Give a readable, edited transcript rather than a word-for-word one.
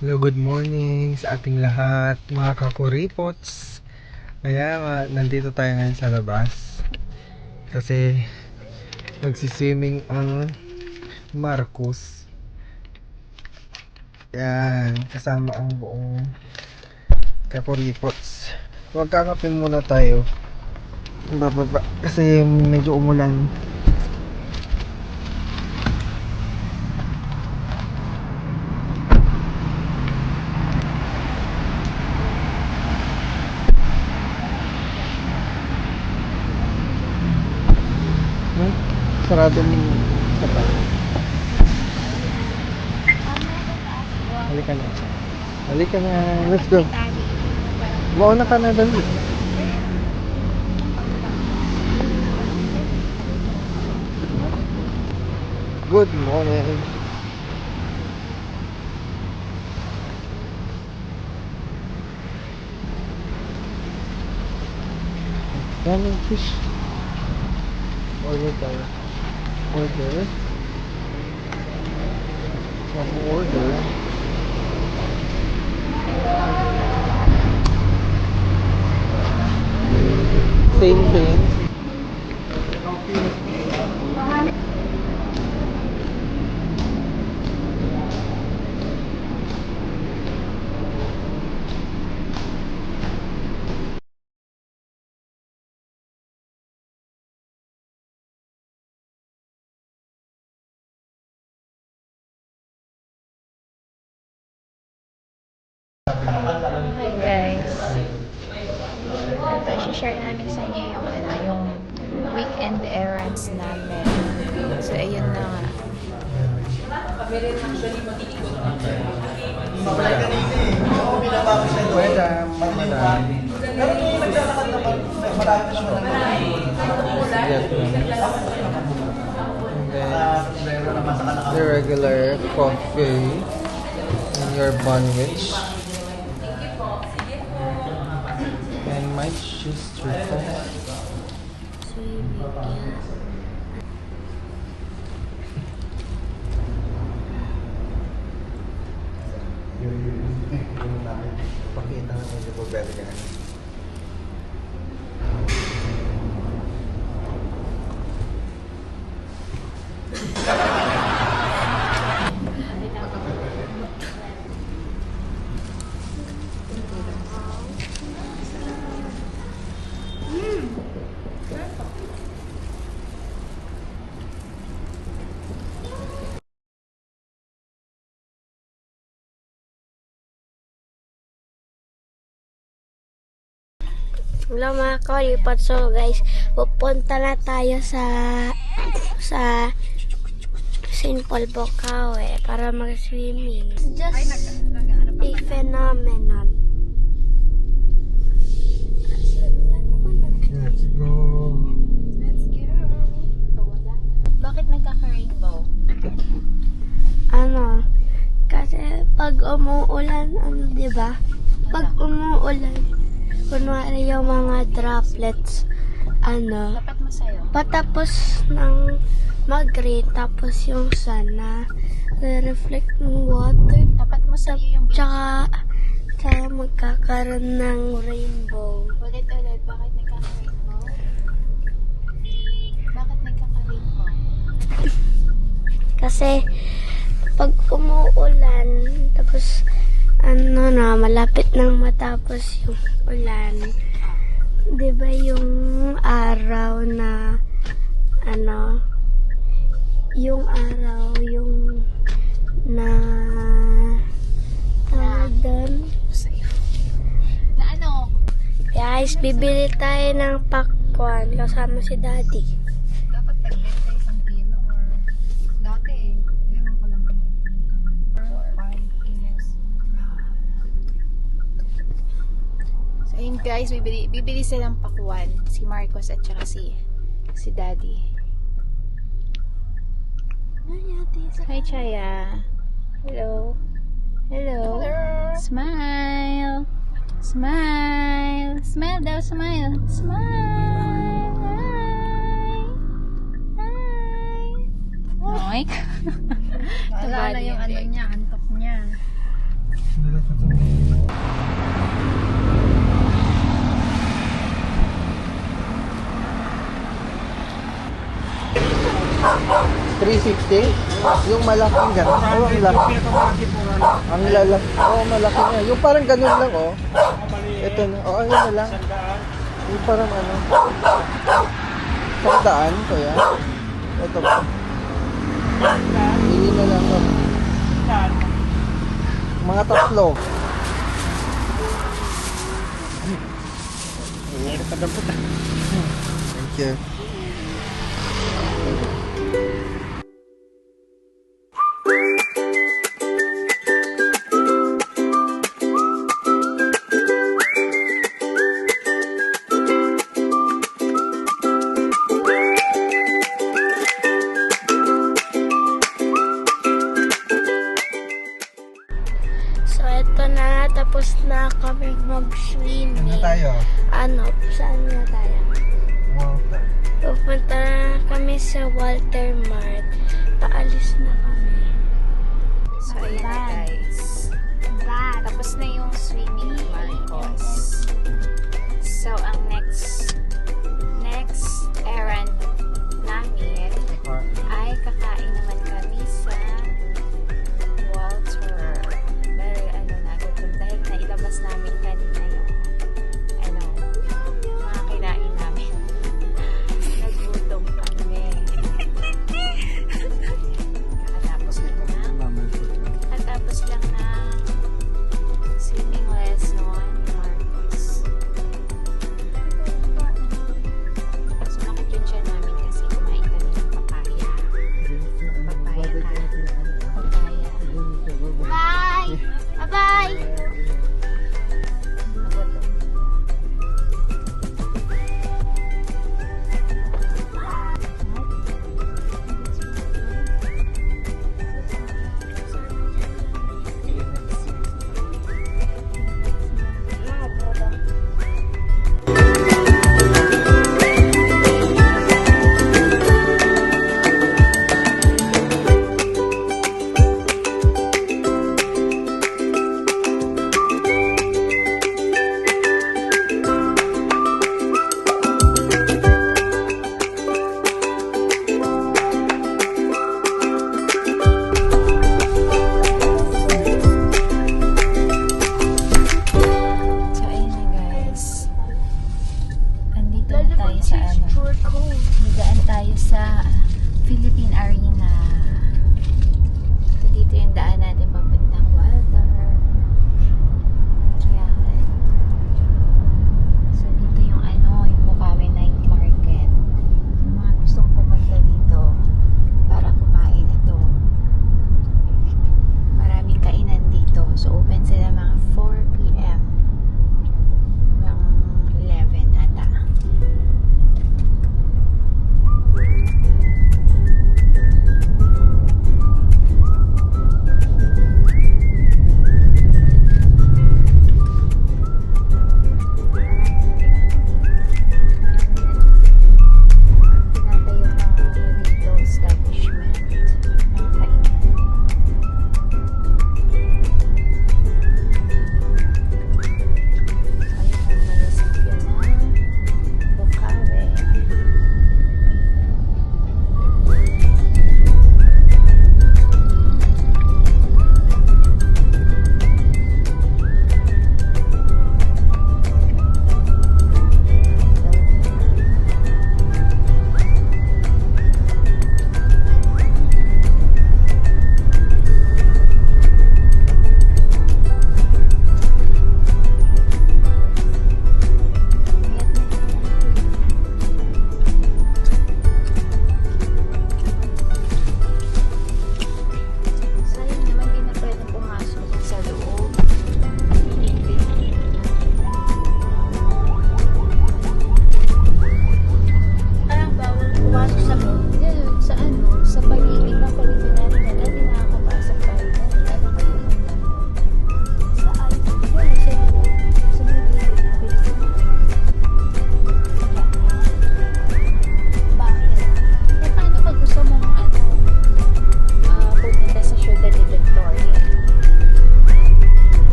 Hello, good morning sa ating lahat, mga kakuripots. Kaya nandito tayo ngayon sa labas kasi nagsiswimming ang Marcos. Yan, kasama ang buong kakuripots. Magkakapin muna tayo bababa kasi medyo umulan. Sarado mo. Halika na. Halika na. Let's go. Mauna ka na dali. Good morning. Daming fish. Order tayo. Order. Order. Same thing. Hi guys. Ito, share namin sa inyo yung weekend errands namin. So, ayun na nga. The regular coffee and your bunwich. And my cheese truffle. Pakita na medyo po better ka. Hello mga kalipad. So guys, pupunta na tayo sa St. Paul Bocaue para mag-swimming. It's just a phenomenon. Let's go. Bakit nagkaka-rainbow? Ano? Kasi pag umuulan, di ba? Pag umuulan, kunwari yung mga droplets, Dapat mo sa'yo. patapos ng mag-rain, tapos yung sun na reflect ng water, Dapat mo sa'yo yung tsaka magkakaroon ng rainbow. ulit. Bakit nagkaka-rainbow? Bakit nagkaka-rainbow? Kasi pag umuulan, tapos malapit nang matapos yung ulan, di ba yung araw na tawag doon. Na ano? Guys, bibili tayo ng pakwan kasama si Daddy. Dapat tagbenta isang kilo or dati ewan ko lang 5 kilos. So ayun guys, bibili silang pakwan, si Marcos at saka si Daddy. Hi Chaya. Hello. Hello. Smile. Smile. Smile daw, smile. Smile. Hi. Hi. Wala na yung ano niya, antok niya. $360? Yung malaking gano'n. Oo, ang laki. Ang lalaki. Oo, malaki niya. Yung parang ganun lang, oh. Ito na. Oo, yun na lang. Yung parang ano. 100, kuya. Ito ba? Hindi na lang, oh. Mga tatlo. Thank you. So, eto na. Tapos na kami Ano mag-swimming. tayo? Ano? Saan na tayo? Water. Pupunta na kami sa Walter Mart. Paalis na kami. So, ayan na guys. Tapos na yung swimming